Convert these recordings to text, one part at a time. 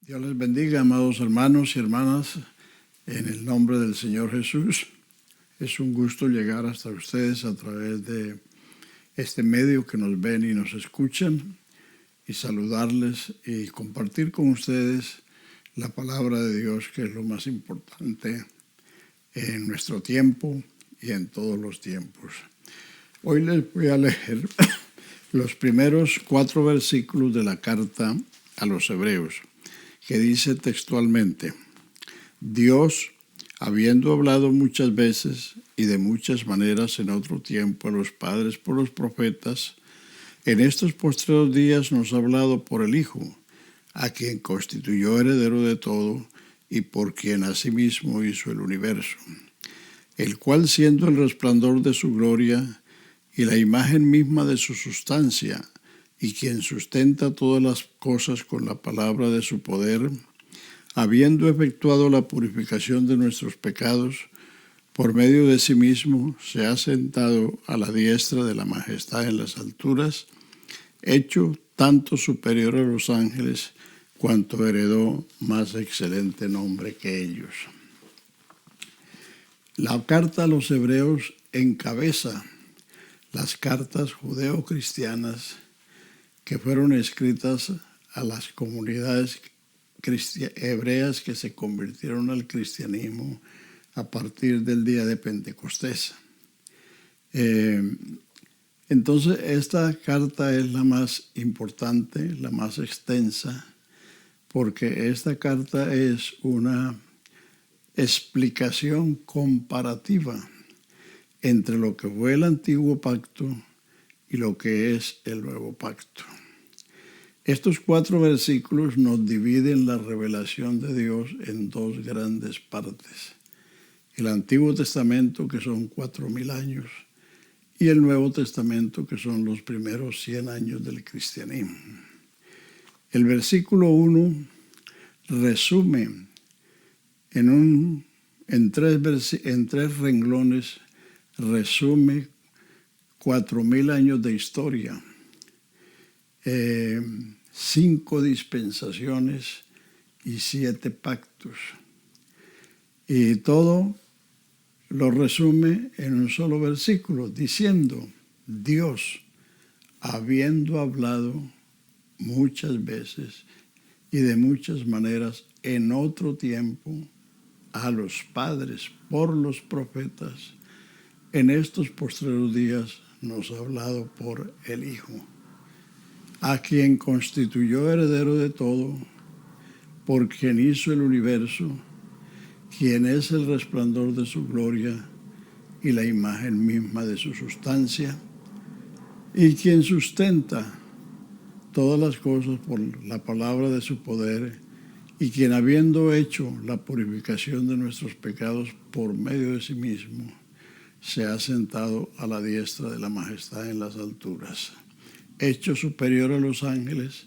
Dios les bendiga, amados hermanos y hermanas, en el nombre del Señor Jesús. Es un gusto llegar hasta ustedes a través de este medio que nos ven y nos escuchan y saludarles y compartir con ustedes la palabra de Dios, que es lo más importante en nuestro tiempo y en todos los tiempos. Hoy les voy a leer los primeros 4 versículos de la carta a los Hebreos, que dice textualmente: Dios, habiendo hablado muchas veces y de muchas maneras en otro tiempo a los padres por los profetas, en estos postreros días nos ha hablado por el Hijo, a quien constituyó heredero de todo y por quien asimismo hizo el universo, el cual, siendo el resplandor de su gloria y la imagen misma de su sustancia, y quien sustenta todas las cosas con la palabra de su poder, habiendo efectuado la purificación de nuestros pecados, por medio de sí mismo se ha sentado a la diestra de la majestad en las alturas, hecho tanto superior a los ángeles, cuanto heredó más excelente nombre que ellos. La carta a los Hebreos encabeza las cartas judeo-cristianas que fueron escritas a las comunidades hebreas que se convirtieron al cristianismo a partir del día de Pentecostés. Entonces, esta carta es la más importante, la más extensa, porque esta carta es una explicación comparativa entre lo que fue el antiguo pacto y lo que es el nuevo pacto. Estos 4 versículos nos dividen la revelación de Dios en 2 grandes partes: el Antiguo Testamento, que son 4,000 años, y el Nuevo Testamento, que son los primeros 100 años del cristianismo. El versículo 1 resume en tres renglones, resume 4,000 años de historia, 5 dispensaciones y 7 pactos. Y todo lo resume en un solo versículo, diciendo: Dios, habiendo hablado muchas veces y de muchas maneras en otro tiempo a los padres por los profetas, en estos postreros días nos ha hablado por el Hijo, a quien constituyó heredero de todo, por quien hizo el universo, quien es el resplandor de su gloria y la imagen misma de su sustancia, y quien sustenta todas las cosas por la palabra de su poder, y quien, habiendo hecho la purificación de nuestros pecados por medio de sí mismo, se ha sentado a la diestra de la majestad en las alturas, hecho superior a los ángeles,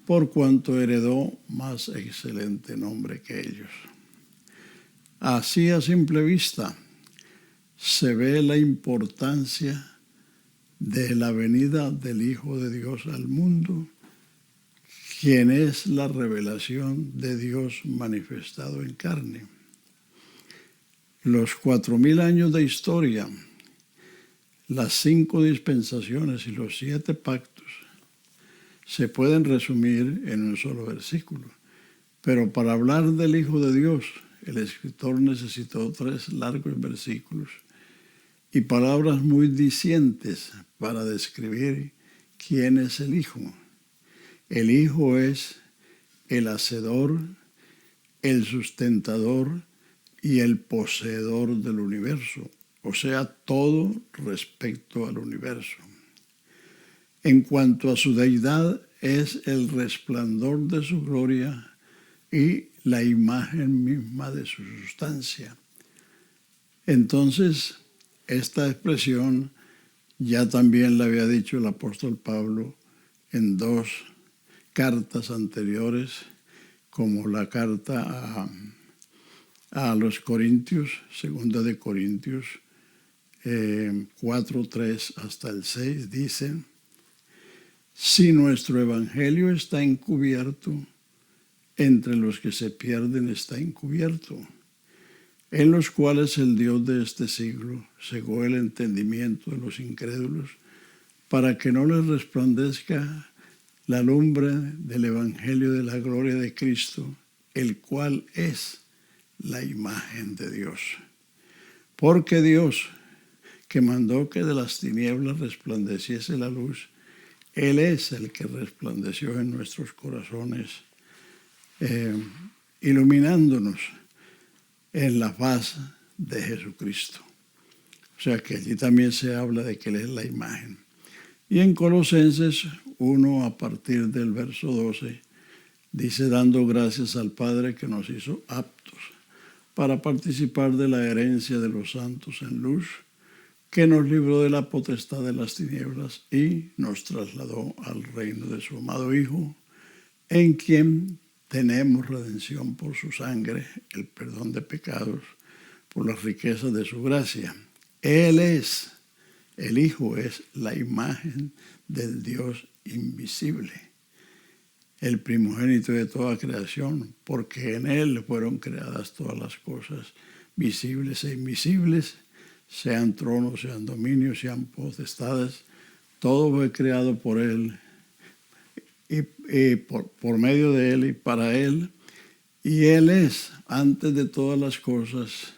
por cuanto heredó más excelente nombre que ellos. Así, a simple vista, se ve la importancia de la venida del Hijo de Dios al mundo, quien es la revelación de Dios manifestado en carne. Los 4,000 años de historia, las 5 dispensaciones y los 7 pactos se pueden resumir en un solo versículo. Pero para hablar del Hijo de Dios, el escritor necesitó 3 largos versículos y palabras muy dicientes para describir quién es el Hijo. El Hijo es el hacedor, el sustentador y el poseedor del universo, o sea, todo respecto al universo. En cuanto a su deidad, es el resplandor de su gloria y la imagen misma de su sustancia. Entonces, esta expresión ya también la había dicho el apóstol Pablo en 2 cartas anteriores, como la carta a los Corintios, 2 de Corintios 4, 3 hasta el 6, dice: si nuestro evangelio está encubierto, entre los que se pierden está encubierto, en los cuales el Dios de este siglo cegó el entendimiento de los incrédulos, para que no les resplandezca la lumbre del Evangelio de la gloria de Cristo, el cual es la imagen de Dios. Porque Dios, que mandó que de las tinieblas resplandeciese la luz, Él es el que resplandeció en nuestros corazones, iluminándonos en la faz de Jesucristo. O sea que allí también se habla de que Él es la imagen. Y en Colosenses 1, a partir del verso 12, dice: dando gracias al Padre que nos hizo aptos para participar de la herencia de los santos en luz, que nos libró de la potestad de las tinieblas y nos trasladó al reino de su amado Hijo, en quien tenemos redención por su sangre, el perdón de pecados, por las riquezas de su gracia. Él es, el Hijo es la imagen del Dios invisible, el primogénito de toda creación, porque en Él fueron creadas todas las cosas, visibles e invisibles, sean tronos, sean dominios, sean potestades. Todo fue creado por Él y por medio de Él y para Él. Y Él es antes de todas las cosas,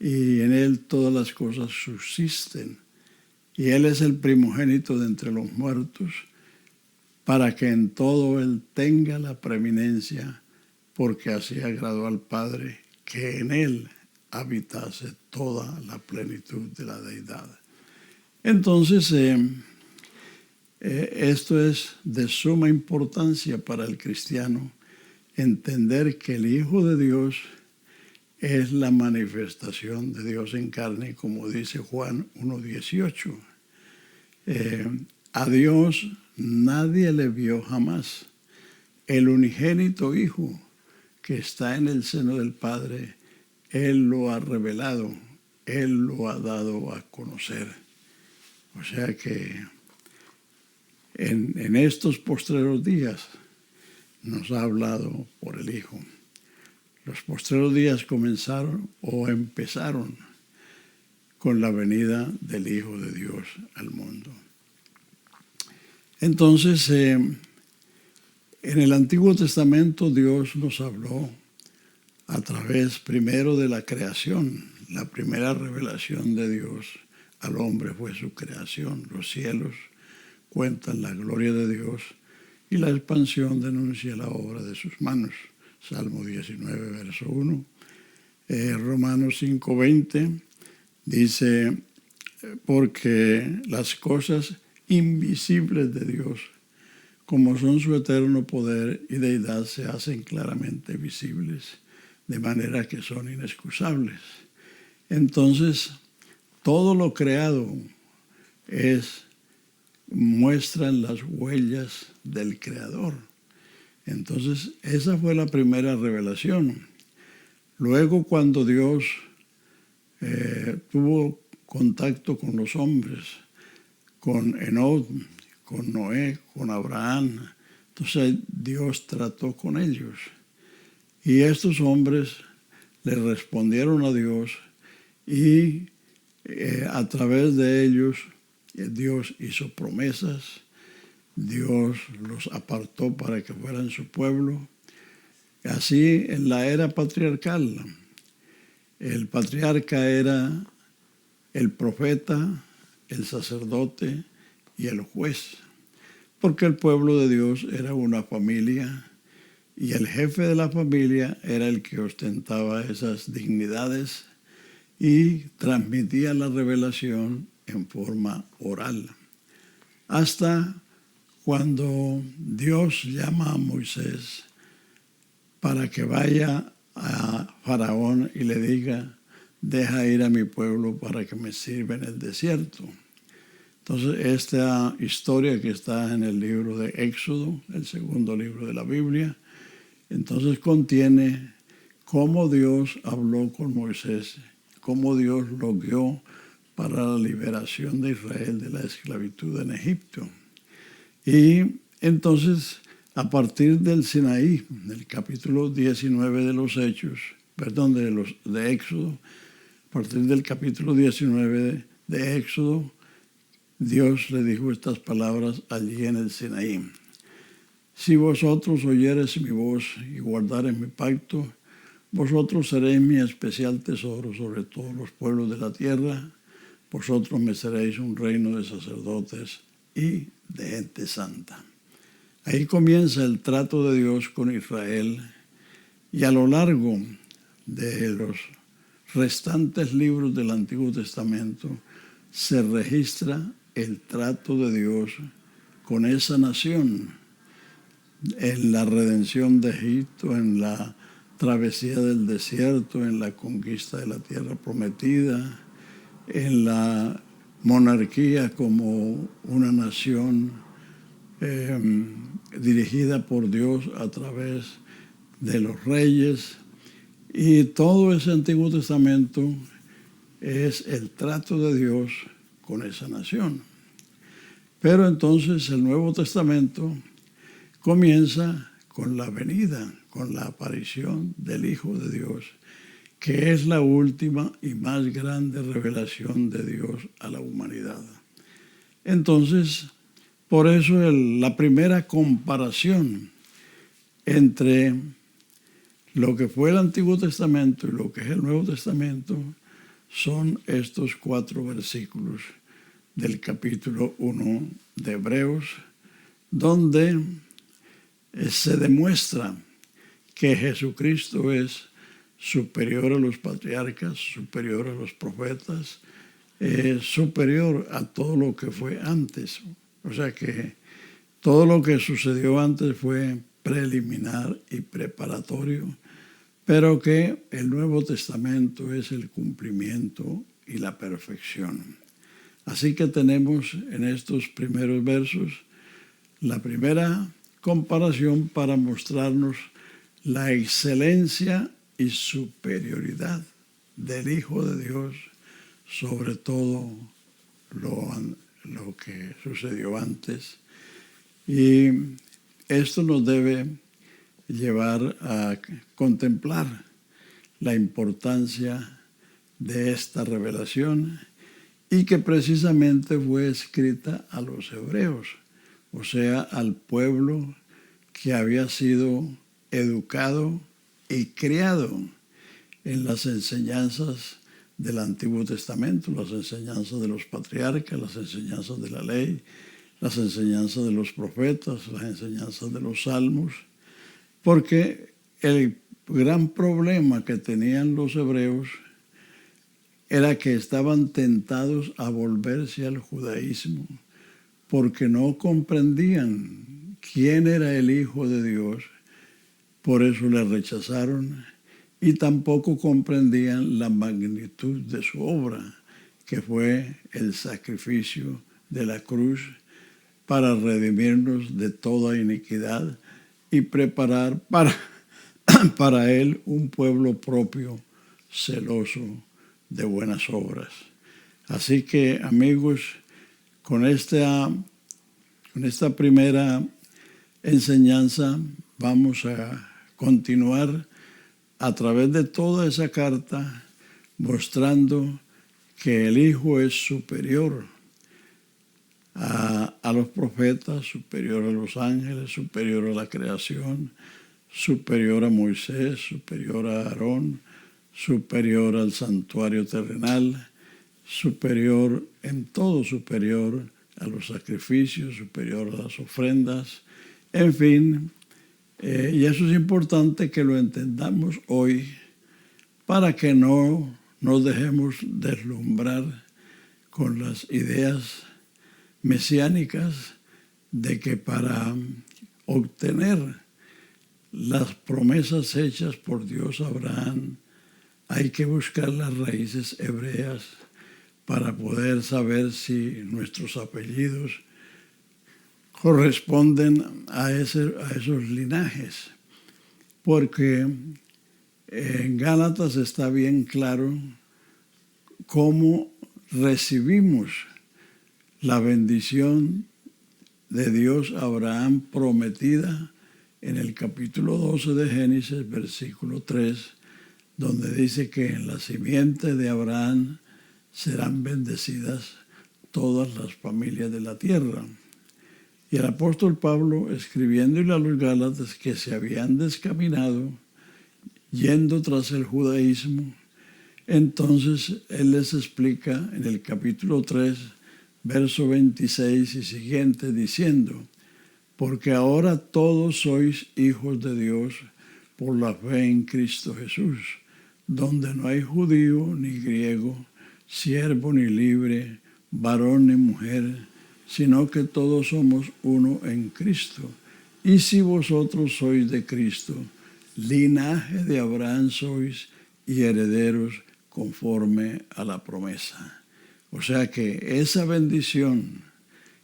y en Él todas las cosas subsisten. Y Él es el primogénito de entre los muertos, para que en todo Él tenga la preeminencia, porque así agradó al Padre que en Él habitase toda la plenitud de la deidad. Entonces, esto es de suma importancia para el cristiano, entender que el Hijo de Dios es la manifestación de Dios en carne, como dice Juan 1:18. A Dios nadie le vio jamás. El unigénito Hijo que está en el seno del Padre, Él lo ha revelado, Él lo ha dado a conocer. O sea que en estos postreros días nos ha hablado por el Hijo. Los postreros días comenzaron o empezaron con la venida del Hijo de Dios al mundo. Entonces, en el Antiguo Testamento Dios nos habló a través primero de la creación. La primera revelación de Dios al hombre fue su creación. Los cielos cuentan la gloria de Dios y la expansión denuncia la obra de sus manos. Salmo 19, verso 1. Romanos 5:20 dice: porque las cosas invisibles de Dios, como son su eterno poder y deidad, se hacen claramente visibles, de manera que son inexcusables. Entonces, todo lo creado muestran las huellas del Creador. Entonces, esa fue la primera revelación. Luego, cuando Dios tuvo contacto con los hombres, con Enoc, con Noé, con Abraham, entonces Dios trató con ellos. Y estos hombres le respondieron a Dios y a través de ellos Dios hizo promesas. Dios los apartó para que fueran su pueblo. Así, en la era patriarcal, el patriarca era el profeta, el sacerdote y el juez, porque el pueblo de Dios era una familia y el jefe de la familia era el que ostentaba esas dignidades y transmitía la revelación en forma oral. Hasta cuando Dios llama a Moisés para que vaya a Faraón y le diga: deja ir a mi pueblo para que me sirva en el desierto. Entonces, esta historia que está en el libro de Éxodo, el segundo libro de la Biblia, entonces contiene cómo Dios habló con Moisés, cómo Dios lo guió para la liberación de Israel de la esclavitud en Egipto. Y entonces a partir del Sinaí, del capítulo 19 de los Hechos, de Éxodo, a partir del capítulo 19 de Éxodo, Dios le dijo estas palabras allí en el Sinaí. Si vosotros oyereis mi voz y guardareis mi pacto, vosotros seréis mi especial tesoro sobre todos los pueblos de la tierra. Vosotros me seréis un reino de sacerdotes y de gente santa. Ahí comienza el trato de Dios con Israel, y a lo largo de los restantes libros del Antiguo Testamento se registra el trato de Dios con esa nación, en la redención de Egipto, en la travesía del desierto, en la conquista de la tierra prometida, en la monarquía como una nación dirigida por Dios a través de los reyes. Y todo ese Antiguo Testamento es el trato de Dios con esa nación. Pero entonces el Nuevo Testamento comienza con la venida, con la aparición del Hijo de Dios, que es la última y más grande revelación de Dios a la humanidad. Entonces, por eso la primera comparación entre lo que fue el Antiguo Testamento y lo que es el Nuevo Testamento son estos 4 versículos del capítulo 1 de Hebreos, donde se demuestra que Jesucristo es superior a los patriarcas, superior a los profetas, superior a todo lo que fue antes. O sea que todo lo que sucedió antes fue preliminar y preparatorio, pero que el Nuevo Testamento es el cumplimiento y la perfección. Así que tenemos en estos primeros versos la primera comparación para mostrarnos la excelencia y superioridad del Hijo de Dios sobre todo lo que sucedió antes. Y esto nos debe llevar a contemplar la importancia de esta revelación, y que precisamente fue escrita a los hebreos, o sea, al pueblo que había sido educado y criado en las enseñanzas del Antiguo Testamento, las enseñanzas de los patriarcas, las enseñanzas de la ley, las enseñanzas de los profetas, las enseñanzas de los salmos, porque el gran problema que tenían los hebreos era que estaban tentados a volverse al judaísmo, porque no comprendían quién era el Hijo de Dios, por eso le rechazaron, y tampoco comprendían la magnitud de su obra, que fue el sacrificio de la cruz para redimirnos de toda iniquidad y preparar para Él un pueblo propio, celoso de buenas obras. Así que, amigos, con esta primera enseñanza vamos a continuar a través de toda esa carta, mostrando que el Hijo es superior a los profetas, superior a los ángeles, superior a la creación, superior a Moisés, superior a Aarón, superior al santuario terrenal, superior en todo, superior a los sacrificios, superior a las ofrendas, en fin. Y eso es importante que lo entendamos hoy para que no nos dejemos deslumbrar con las ideas mesiánicas de que para obtener las promesas hechas por Dios a Abraham hay que buscar las raíces hebreas para poder saber si nuestros apellidos corresponden a esos linajes. Porque en Gálatas está bien claro cómo recibimos la bendición de Dios a Abraham prometida en el capítulo 12 de Génesis, versículo 3, donde dice que en la simiente de Abraham serán bendecidas todas las familias de la tierra. Y el apóstol Pablo, escribiéndole a los Gálatas que se habían descaminado, yendo tras el judaísmo, entonces él les explica en el capítulo 3, verso 26 y siguiente, diciendo: porque ahora todos sois hijos de Dios por la fe en Cristo Jesús, donde no hay judío ni griego, siervo ni libre, varón ni mujer, sino que todos somos uno en Cristo. Y si vosotros sois de Cristo, linaje de Abraham sois y herederos conforme a la promesa. O sea que esa bendición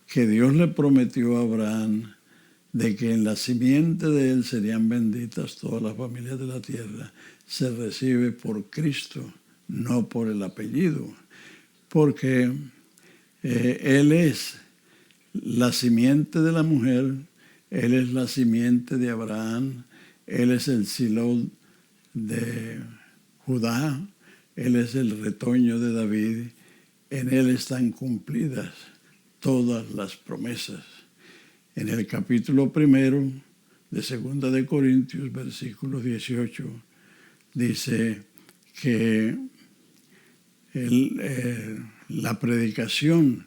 que Dios le prometió a Abraham, de que en la simiente de él serían benditas todas las familias de la tierra, se recibe por Cristo, no por el apellido, porque él es la simiente de la mujer, él es la simiente de Abraham, él es el Siló de Judá, él es el retoño de David, en él están cumplidas todas las promesas. En el capítulo 1 de 2 de Corintios, versículo 18, dice que la predicación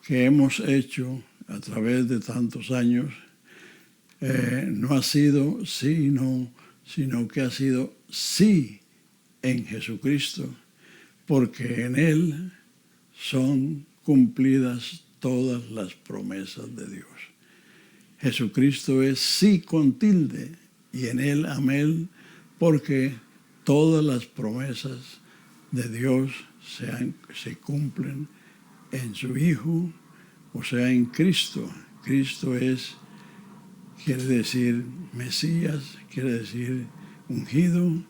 que hemos hecho a través de tantos años no ha sido sí, no, sino que ha sido sí en Jesucristo, porque en Él son cumplidas todas las promesas de Dios. Jesucristo es sí con tilde y en Él amén, porque todas las promesas de Dios se cumplen en su Hijo, o sea, en Cristo. Cristo quiere decir Mesías, quiere decir ungido.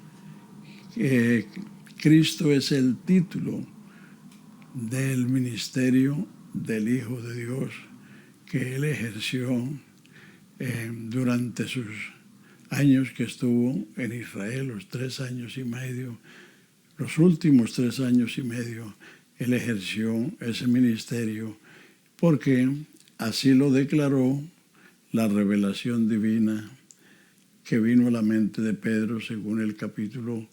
Cristo es el título del ministerio del Hijo de Dios que Él ejerció durante sus años que estuvo en Israel, los 3 años y medio, los últimos 3 años y medio, Él ejerció ese ministerio porque así lo declaró la revelación divina que vino a la mente de Pedro según el capítulo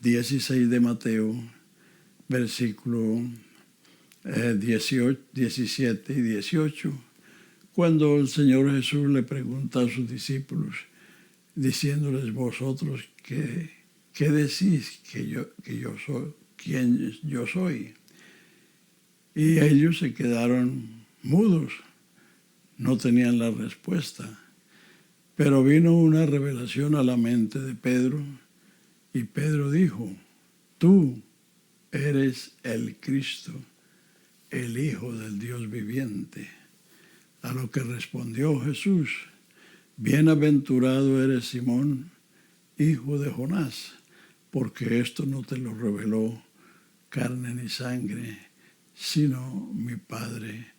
16 de Mateo, versículo 17 y 18, cuando el Señor Jesús le pregunta a sus discípulos, diciéndoles: vosotros, ¿qué decís que yo soy? ¿Quién yo soy? Y ellos se quedaron mudos, no tenían la respuesta. Pero vino una revelación a la mente de Pedro, y Pedro dijo: tú eres el Cristo, el Hijo del Dios viviente. A lo que respondió Jesús: bienaventurado eres Simón, hijo de Jonás, porque esto no te lo reveló carne ni sangre, sino mi Padre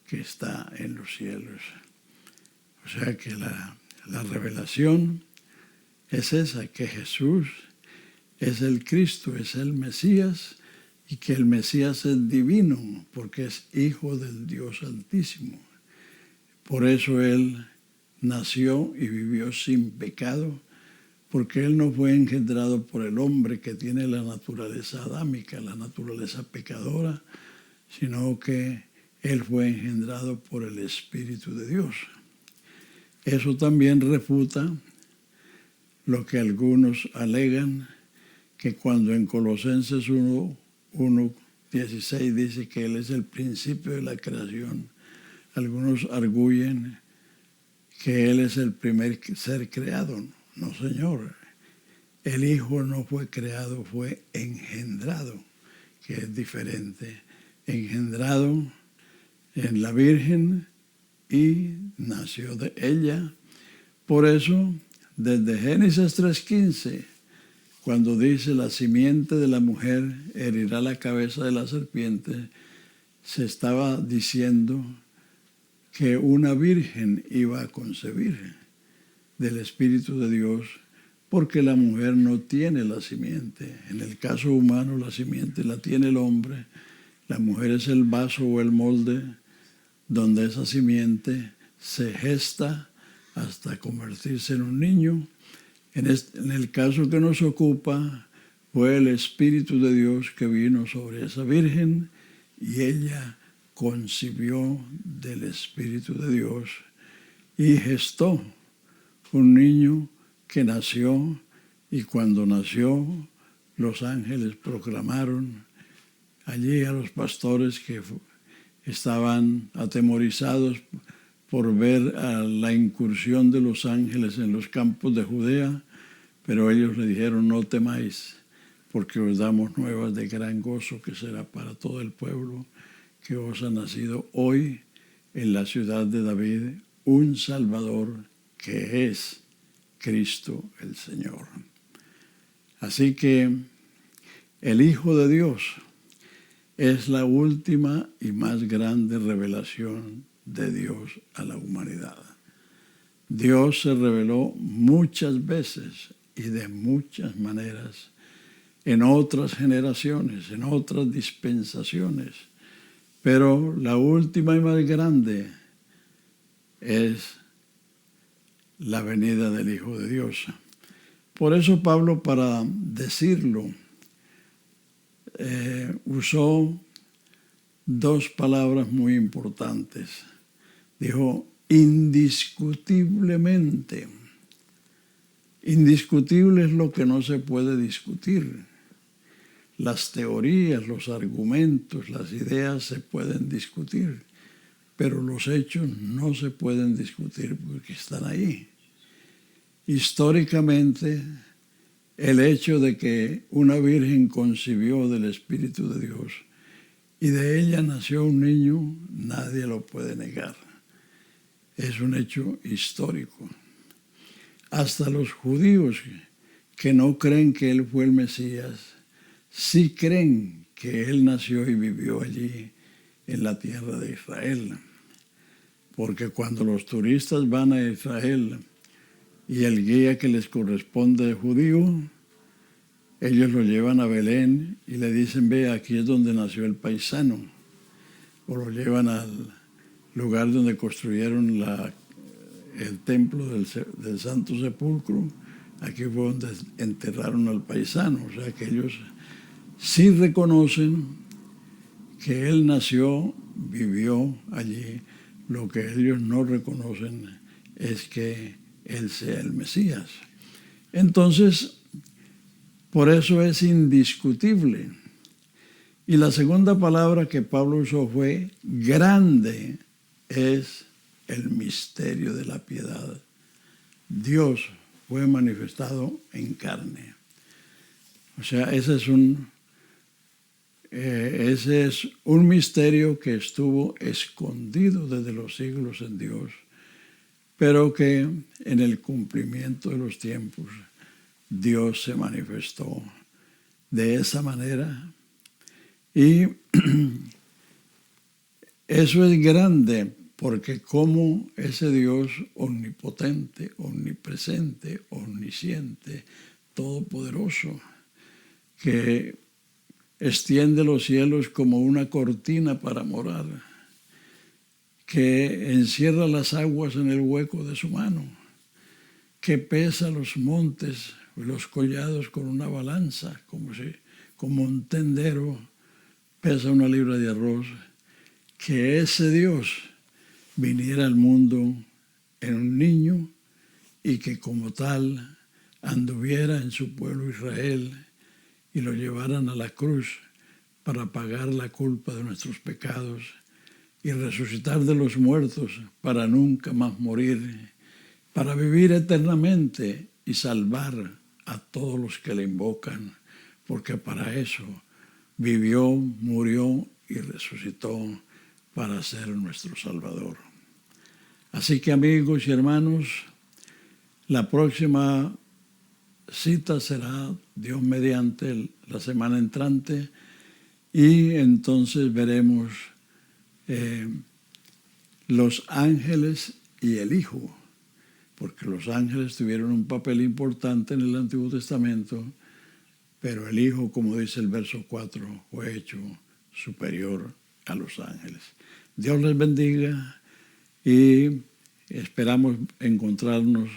que está en los cielos. O sea que la revelación es esa, que Jesús es el Cristo, es el Mesías, y que el Mesías es divino, porque es hijo del Dios Altísimo. Por eso Él nació y vivió sin pecado, porque Él no fue engendrado por el hombre que tiene la naturaleza adámica, la naturaleza pecadora, sino que Él fue engendrado por el Espíritu de Dios. Eso también refuta lo que algunos alegan, que cuando en Colosenses 1:16 dice que Él es el principio de la creación, algunos arguyen que Él es el primer ser creado. No, Señor. El Hijo no fue creado, fue engendrado, que es diferente. Engendrado en la Virgen y nació de ella. Por eso, desde Génesis 3:15, cuando dice la simiente de la mujer herirá la cabeza de la serpiente, se estaba diciendo que una virgen iba a concebir. del Espíritu de Dios, porque la mujer no tiene la simiente. En el caso humano, la simiente la tiene el hombre. La mujer es el vaso o el molde donde esa simiente se gesta hasta convertirse en un niño. En el caso que nos ocupa, fue el Espíritu de Dios que vino sobre esa virgen y ella concibió del Espíritu de Dios y gestó un niño que nació, y cuando nació los ángeles proclamaron allí a los pastores que estaban atemorizados por ver a la incursión de los ángeles en los campos de Judea, pero ellos le dijeron: no temáis, porque os damos nuevas de gran gozo que será para todo el pueblo, que os ha nacido hoy en la ciudad de David un Salvador, que es Cristo el Señor. Así que el Hijo de Dios es la última y más grande revelación de Dios a la humanidad. Dios se reveló muchas veces y de muchas maneras en otras generaciones, en otras dispensaciones, pero la última y más grande es la venida del Hijo de Dios. Por eso Pablo, para decirlo, usó dos palabras muy importantes. Dijo indiscutiblemente. Indiscutible es lo que no se puede discutir. Las teorías, los argumentos, las ideas se pueden discutir, pero los hechos no se pueden discutir porque están ahí. Históricamente, el hecho de que una virgen concibió del Espíritu de Dios y de ella nació un niño, nadie lo puede negar. Es un hecho histórico. Hasta los judíos que no creen que Él fue el Mesías, sí creen que Él nació y vivió allí en la tierra de Israel. Porque cuando los turistas van a Israel y el guía que les corresponde es judío, ellos lo llevan a Belén y le dicen: ve, aquí es donde nació el paisano. O lo llevan al lugar donde construyeron el templo del Santo Sepulcro. Aquí fue donde enterraron al paisano. O sea que ellos sí reconocen que Él nació, vivió allí. Lo que ellos no reconocen es que Él sea el Mesías. Entonces, por eso es indiscutible. Y la segunda palabra que Pablo usó fue grande es el misterio de la piedad. Dios fue manifestado en carne. O sea, ese es un misterio que estuvo escondido desde los siglos en Dios, pero que en el cumplimiento de los tiempos Dios se manifestó de esa manera. Y eso es grande, porque como ese Dios omnipotente, omnipresente, omnisciente, todopoderoso, que extiende los cielos como una cortina para morar, que encierra las aguas en el hueco de su mano, que pesa los montes y los collados con una balanza, como un tendero pesa una libra de arroz, que ese Dios viniera al mundo en un niño y que como tal anduviera en su pueblo Israel y lo llevaran a la cruz para pagar la culpa de nuestros pecados y resucitar de los muertos para nunca más morir, para vivir eternamente y salvar a todos los que le invocan, porque para eso vivió, murió y resucitó para ser nuestro Salvador. Así que, amigos y hermanos, la próxima cita será, Dios mediante, la semana entrante, y entonces veremos los ángeles y el Hijo, porque los ángeles tuvieron un papel importante en el Antiguo Testamento, pero el Hijo, como dice el verso 4, fue hecho superior a los ángeles. Dios les bendiga y esperamos encontrarnos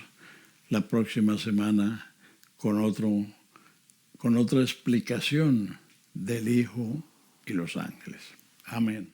la próxima semana con otra explicación del Hijo y los ángeles. Amén.